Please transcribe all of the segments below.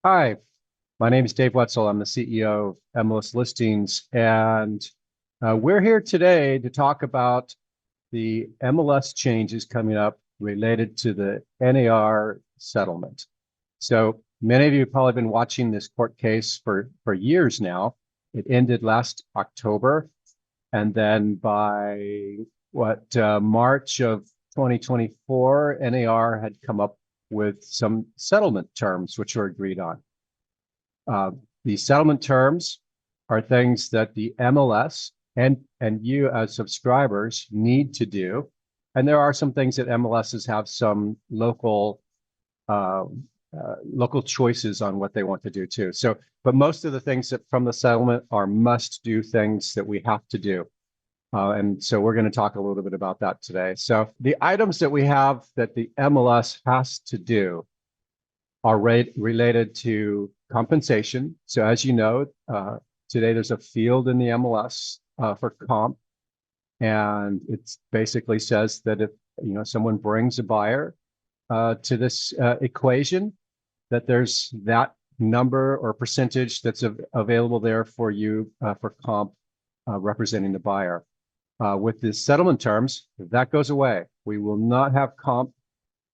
Hi, my name is Dave Wetzel. I'm the CEO of MLS Listings, and we're here today to talk about the MLS changes coming up related to the NAR settlement. So many of you have probably been watching this court case for years now. It ended last October, and then by March of 2024, NAR had come up with some settlement terms which were agreed on. The settlement terms are things that the MLS and you as subscribers need to do. And there are some things that MLSs have some local local choices on what they want to do too. So, but most of the things that from the settlement are must do things that we have to do. And so we're going to talk a little bit about that today. So the items that we have that the MLS has to do are related to compensation. So as you know, today there's a field in the MLS for comp, and it basically says that if someone brings a buyer to this equation, that there's that number or percentage that's available there for you for comp representing the buyer. With the settlement terms, that goes away. We will not have comp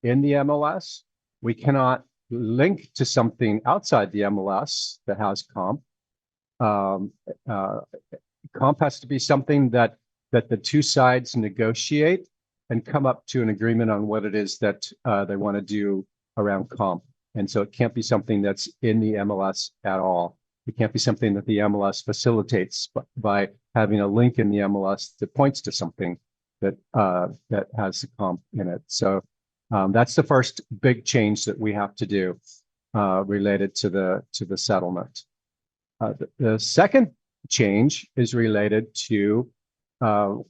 in the MLS. We cannot link to something outside the MLS that has comp. Comp has to be something that the two sides negotiate and come up to an agreement on what it is that they want to do around comp. And so it can't be something that's in the MLS at all. It can't be something that the MLS facilitates by having a link in the MLS that points to something that that has the comp in it. So that's the first big change that we have to do related to the settlement. The second change is related to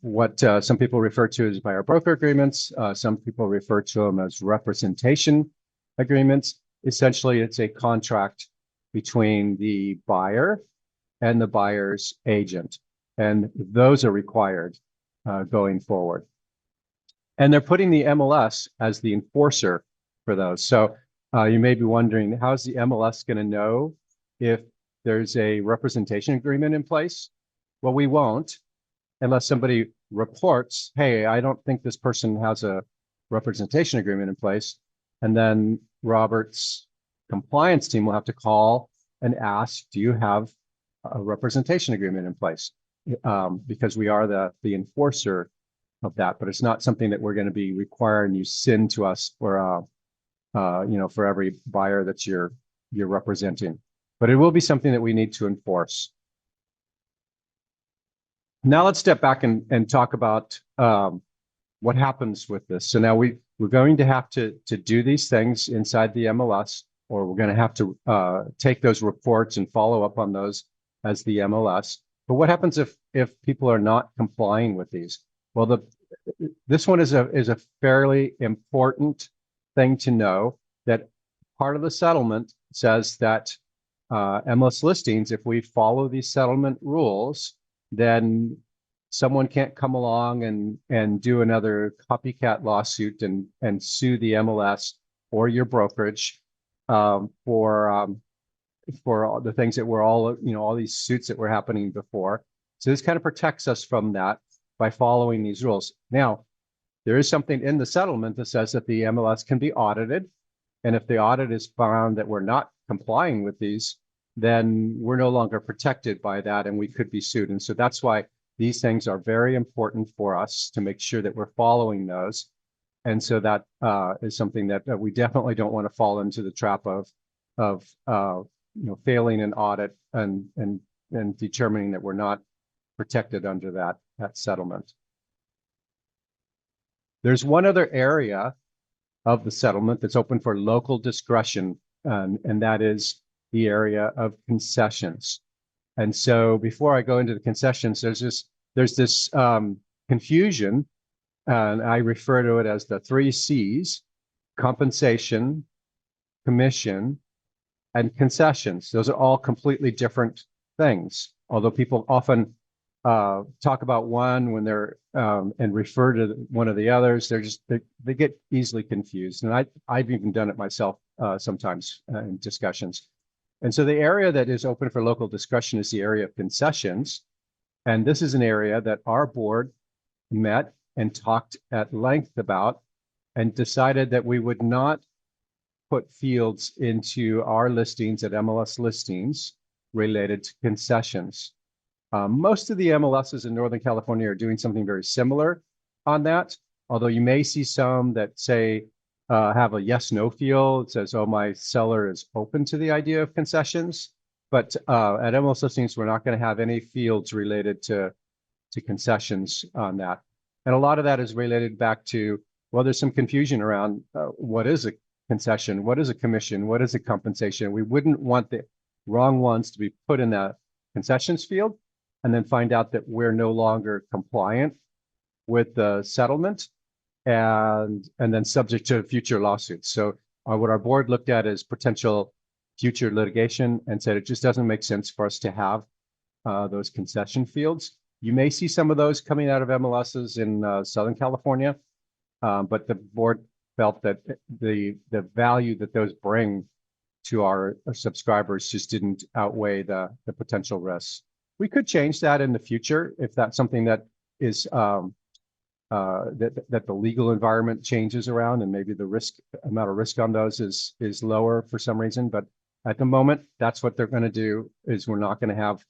what some people refer to as buyer broker agreements. Some people refer to them as representation agreements. Essentially, it's a contract between the buyer and the buyer's agent, and those are required going forward. And they're putting the MLS as the enforcer for those. So you may be wondering, how's the MLS going to know if there's a representation agreement in place? Well, we won't unless somebody reports, hey, I don't think this person has a representation agreement in place. And then Robert's compliance team will have to call and ask, do you have a representation agreement in place? Because we are the enforcer of that, but it's not something that we're going to be requiring you send to us for for every buyer that you're representing. But it will be something that we need to enforce. Now let's step back and talk about what happens with this. So now we're going to have to do these things inside the MLS, or we're going to have to take those reports and follow up on those as the MLS. But what happens if people are not complying with these? Well, this one is a fairly important thing to know, that part of the settlement says that MLS listings, if we follow these settlement rules, then someone can't come along and do another copycat lawsuit and sue the MLS or your brokerage for all the things that were all these suits that were happening before. So this kind of protects us from that by following these rules. Now, there is something in the settlement that says that the MLS can be audited. And if the audit is found that we're not complying with these, then we're no longer protected by that and we could be sued. And so that's why these things are very important for us to make sure that we're following those. And so that is something that we definitely don't want to fall into the trap of failing an audit and determining that we're not protected under that settlement. There's one other area of the settlement that's open for local discretion, and that is the area of concessions. And so before I go into the concessions, there's this confusion, and I refer to it as the 3 C's: compensation, commission, and concessions. Those are all completely different things, although people often talk about one when they're and refer to one of the others. They get easily confused, and I've even done it myself sometimes in discussions. And so the area that is open for local discussion is the area of concessions. And this is an area that our board met and talked at length about and decided that we would not put fields into our listings at MLS Listings related to concessions. Most of the MLSs in Northern California are doing something very similar on that, although you may see some that say, have a yes/no field. It says, oh, my seller is open to the idea of concessions. But at MLS Listings, we're not going to have any fields related to concessions on that. And a lot of that is related back to, well, there's some confusion around what is a concession, what is a commission, what is a compensation. We wouldn't want the wrong ones to be put in that concessions field and then find out that we're no longer compliant with the settlement and then subject to future lawsuits. So what our board looked at is potential future litigation and said it just doesn't make sense for us to have those concession fields. You may see some of those coming out of MLSs in Southern California, but the board felt that the value that those bring to our subscribers just didn't outweigh the potential risks. We could change that in the future if that's something that is that the legal environment changes around and maybe the amount of risk on those is lower for some reason. But at the moment, that's what they're going to do, is we're not going to have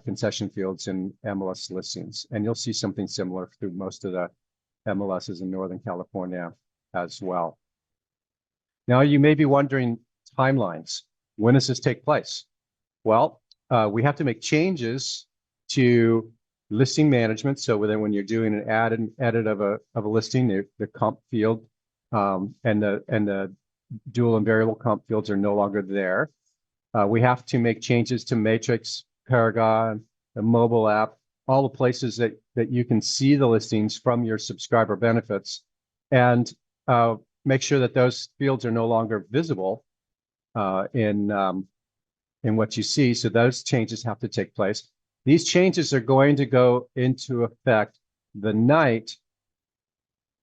concession fields in MLS listings. And you'll see something similar through most of the MLSs in Northern California as well. Now, you may be wondering timelines. When does this take place? Well, we have to make changes to listing management. So then when you're doing an edit of a listing, the comp field and the dual and variable comp fields are no longer there. We have to make changes to Matrix, Paragon, the mobile app, all the places that you can see the listings from your subscriber benefits, and make sure that those fields are no longer visible in what you see. So those changes have to take place. These changes are going to go into effect the night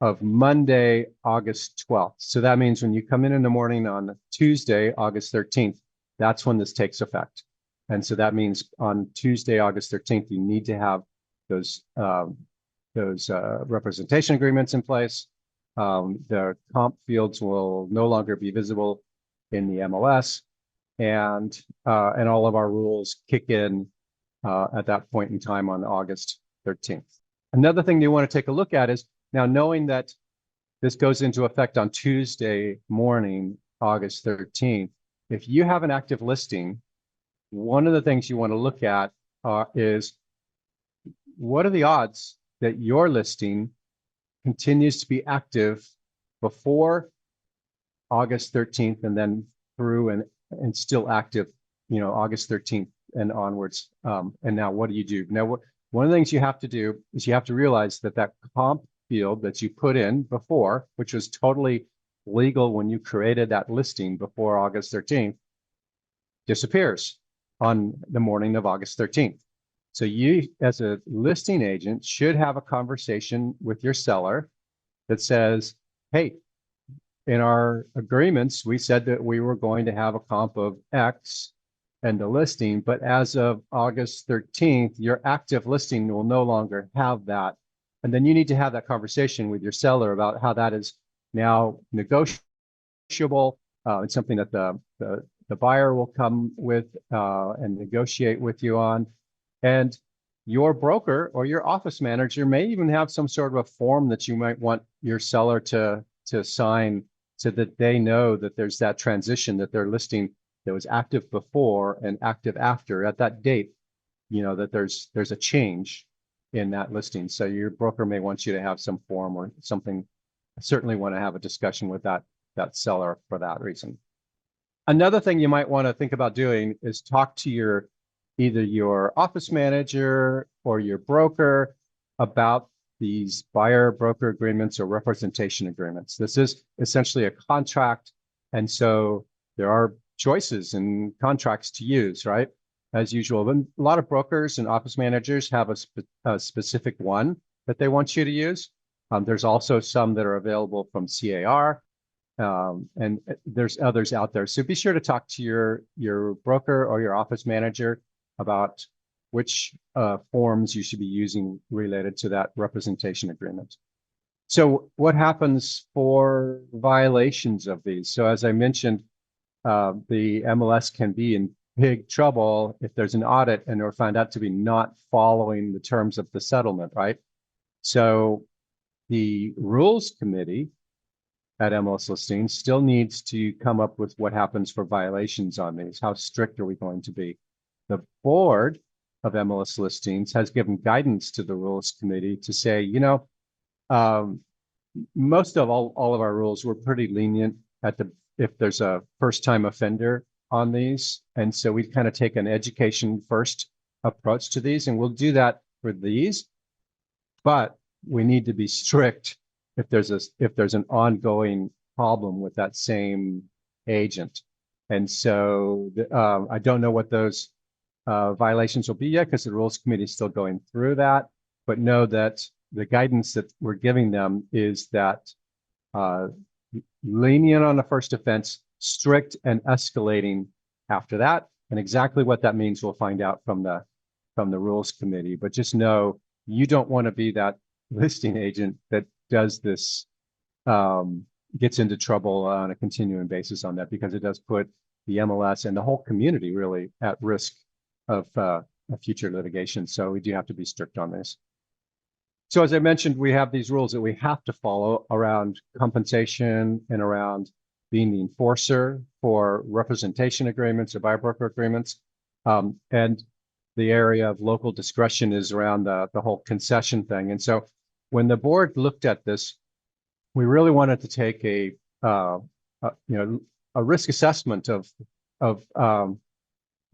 of Monday, August 12th. So that means when you come in the morning on Tuesday, August 13th, that's when this takes effect. And so that means on Tuesday, August 13th, you need to have those representation agreements in place. The comp fields will no longer be visible in the MLS, and all of our rules kick in at that point in time on August 13th. Another thing you want to take a look at is, now knowing that this goes into effect on Tuesday morning, August 13th, if you have an active listing, one of the things you want to look at is, what are the odds that your listing continues to be active before August 13th and then through and still active, August 13th and onwards. And now what do you do? Now, one of the things you have to do is you have to realize that comp field that you put in before, which was totally legal when you created that listing before August 13th, disappears on the morning of August 13th. So you, as a listing agent, should have a conversation with your seller that says, hey, in our agreements, we said that we were going to have a comp of X and the listing, but as of August 13th, your active listing will no longer have that. And then you need to have that conversation with your seller about how that is now negotiable. It's something that the buyer will come with and negotiate with you on. And your broker or your office manager may even have some sort of a form that you might want your seller to sign, so that they know that there's that transition, that their listing that was active before and active after at that date, that there's a change in that listing. So your broker may want you to have some form or something. I certainly want to have a discussion with that seller for that reason. Another thing you might want to think about doing is talk to either your office manager or your broker about these buyer broker agreements or representation agreements. This is essentially a contract. And so there are choices and contracts to use, right? As usual. But a lot of brokers and office managers have a specific one that they want you to use. There's also some that are available from CAR. And there's others out there. So be sure to talk to your broker or your office manager about which forms you should be using related to that representation agreement. So what happens for violations of these? So as I mentioned, the MLS can be in big trouble if there's an audit and they're found out to be not following the terms of the settlement, right? So the rules committee at MLS Listings still needs to come up with what happens for violations on these. How strict are we going to be? The board of MLS Listings has given guidance to the rules committee to say, you know, most of all of our rules were pretty lenient at the if there's a first-time offender on these. And so we kind of take an education first approach to these, and we'll do that for these. But we need to be strict if there's an ongoing problem with that same agent. And so I don't know what those violations will be yet because the rules committee is still going through that. But know that the guidance that we're giving them is that lenient on the first offense, strict and escalating after that. And exactly what that means, we'll find out from the rules committee. But just know you don't want to be that listing agent that does this, gets into trouble on a continuing basis on that, because it does put the MLS and the whole community really at risk of future litigation. So we do have to be strict on this. So as I mentioned, we have these rules that we have to follow around compensation and around being the enforcer for representation agreements or buyer broker agreements. And the area of local discretion is around the whole concession thing. And so when the board looked at this, we really wanted to take a risk assessment of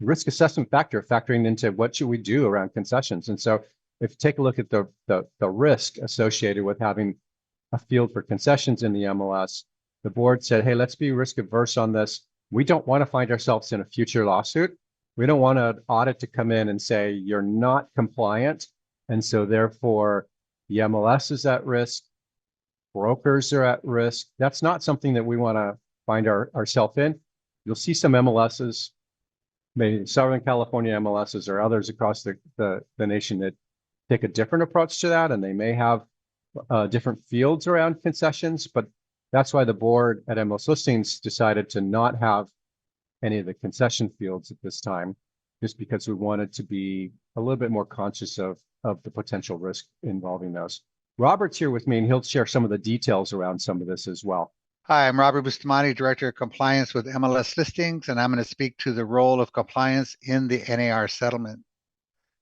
risk assessment factoring into what should we do around concessions. And so if you take a look at the risk associated with having a field for concessions in the MLS, the board said, hey, let's be risk averse on this. We don't want to find ourselves in a future lawsuit. We don't want an audit to come in and say you're not compliant. And so therefore the MLS is at risk, brokers are at risk. That's not something that we want to find ourselves in. You'll see some MLSs, maybe Southern California MLSs or others across the nation that take a different approach to that, and they may have different fields around concessions, but that's why the board at MLS Listings decided to not have any of the concession fields at this time, just because we wanted to be a little bit more conscious of the potential risk involving those. Robert's here with me, and he'll share some of the details around some of this as well. Hi, I'm Robert Bustamante, Director of Compliance with MLS Listings, and I'm going to speak to the role of compliance in the NAR settlement.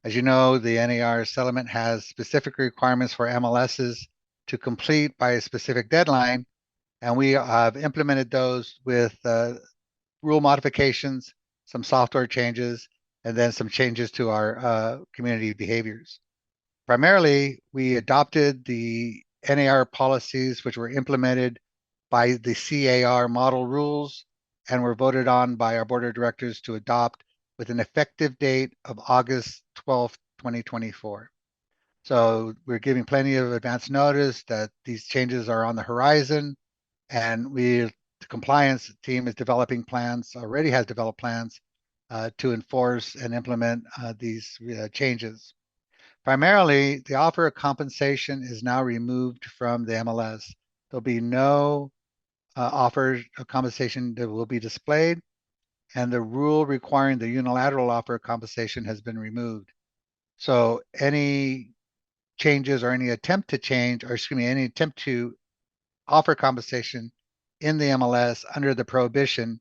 As you know, the NAR settlement has specific requirements for MLSs to complete by a specific deadline, and we have implemented those with rule modifications, some software changes, and then some changes to our community behaviors. Primarily, we adopted the NAR policies, which were implemented by the CAR model rules and were voted on by our board of directors to adopt with an effective date of August 12th, 2024. So we're giving plenty of advance notice that these changes are on the horizon, and the compliance team is developing plans, already has developed plans to enforce and implement these changes. Primarily, the offer of compensation is now removed from the MLS. There'll be no offer of compensation that will be displayed, and the rule requiring the unilateral offer of compensation has been removed. So any changes or any attempt to change, or excuse me, any attempt to offer compensation in the MLS under the prohibition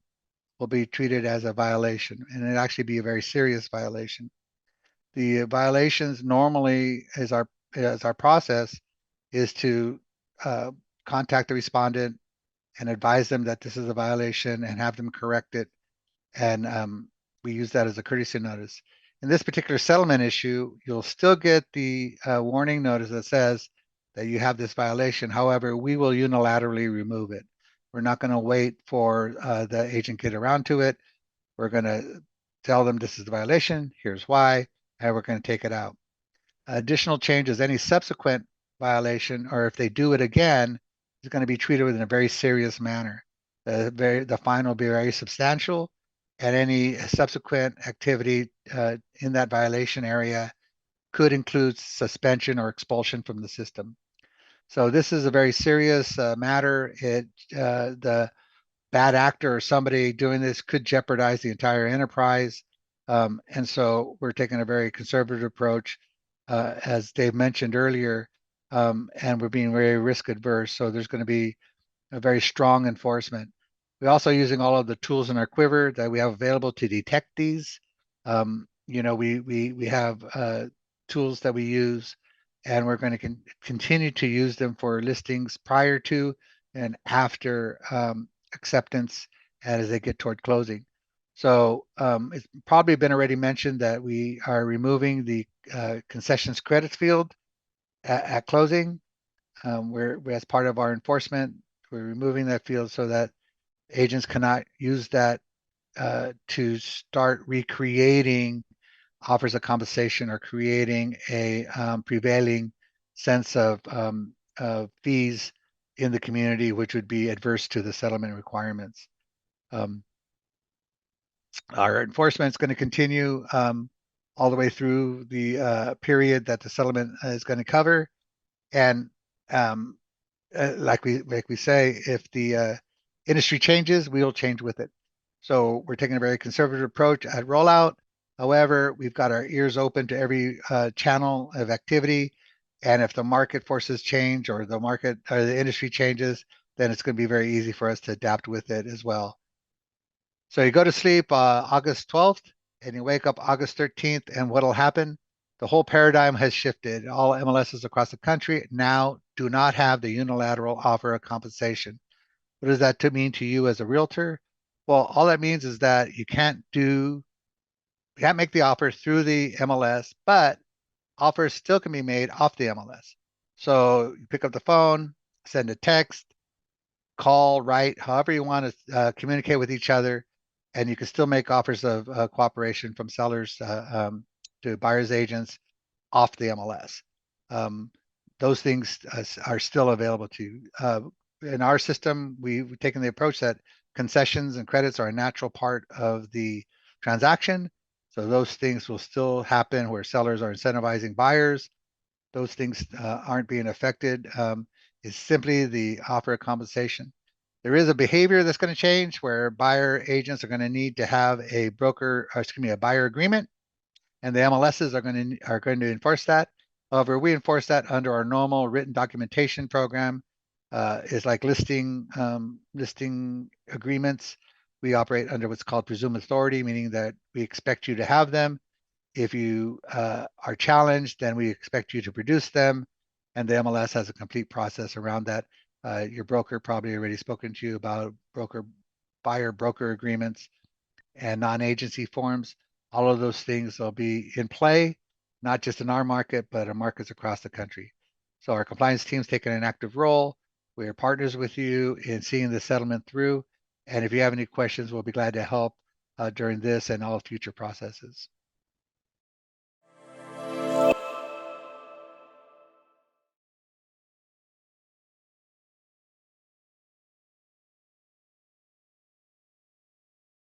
will be treated as a violation, and it'll actually be a very serious violation. The violations normally, as our process, is to contact the respondent and advise them that this is a violation and have them correct it. And we use that as a courtesy notice. In this particular settlement issue, you'll still get the warning notice that says that you have this violation. However, we will unilaterally remove it. We're not going to wait for the agent get around to it. We're going to tell them this is the violation, here's why, and we're going to take it out. Additional changes, any subsequent violation, or if they do it again, is going to be treated in a very serious manner. The fine will be very substantial, and any subsequent activity in that violation area could include suspension or expulsion from the system. So this is a very serious matter. The bad actor or somebody doing this could jeopardize the entire enterprise. And so we're taking a very conservative approach, as Dave mentioned earlier, and we're being very risk adverse. So there's going to be a very strong enforcement. We're also using all of the tools in our quiver that we have available to detect these. We have tools that we use, and we're going to continue to use them for listings prior to and after acceptance as they get toward closing. So it's probably been already mentioned that we are removing the concessions credits field at closing. We're as part of our enforcement, we're removing that field so that agents cannot use that to start recreating offers of compensation or creating a prevailing sense of fees in the community, which would be adverse to the settlement requirements. Our enforcement is going to continue all the way through the period that the settlement is going to cover. And like we say, if the industry changes, we'll change with it. So we're taking a very conservative approach at rollout. However, we've got our ears open to every channel of activity. And if the market forces change or the market or the industry changes, then it's going to be very easy for us to adapt with it as well. So you go to sleep August 12th and you wake up August 13th, and what'll happen? The whole paradigm has shifted. All MLSs across the country now do not have the unilateral offer of compensation. What does that mean to you as a realtor? Well, all that means is that you can't make the offer through the MLS, but offers still can be made off the MLS. So you pick up the phone, send a text, call, write, however you want to communicate with each other, and you can still make offers of cooperation from sellers to buyers agents off the MLS. Those things are still available to you. In our system, we've taken the approach that concessions and credits are a natural part of the transaction. So those things will still happen where sellers are incentivizing buyers. Those things aren't being affected. It's simply the offer of compensation. There is a behavior that's going to change where buyer agents are going to need to have a buyer agreement, and the MLSs are going to enforce that. However, we enforce that under our normal written documentation program. Is like listing agreements. We operate under what's called presumed authority, meaning that we expect you to have them. If you are challenged, then we expect you to produce them, and the MLS has a complete process around that. Your broker probably already spoken to you about buyer broker agreements and non-agency forms. All of those things will be in play, not just in our market, but in markets across the country. So our compliance team's taking an active role. We are partners with you in seeing the settlement through. And if you have any questions, we'll be glad to help during this and all future processes.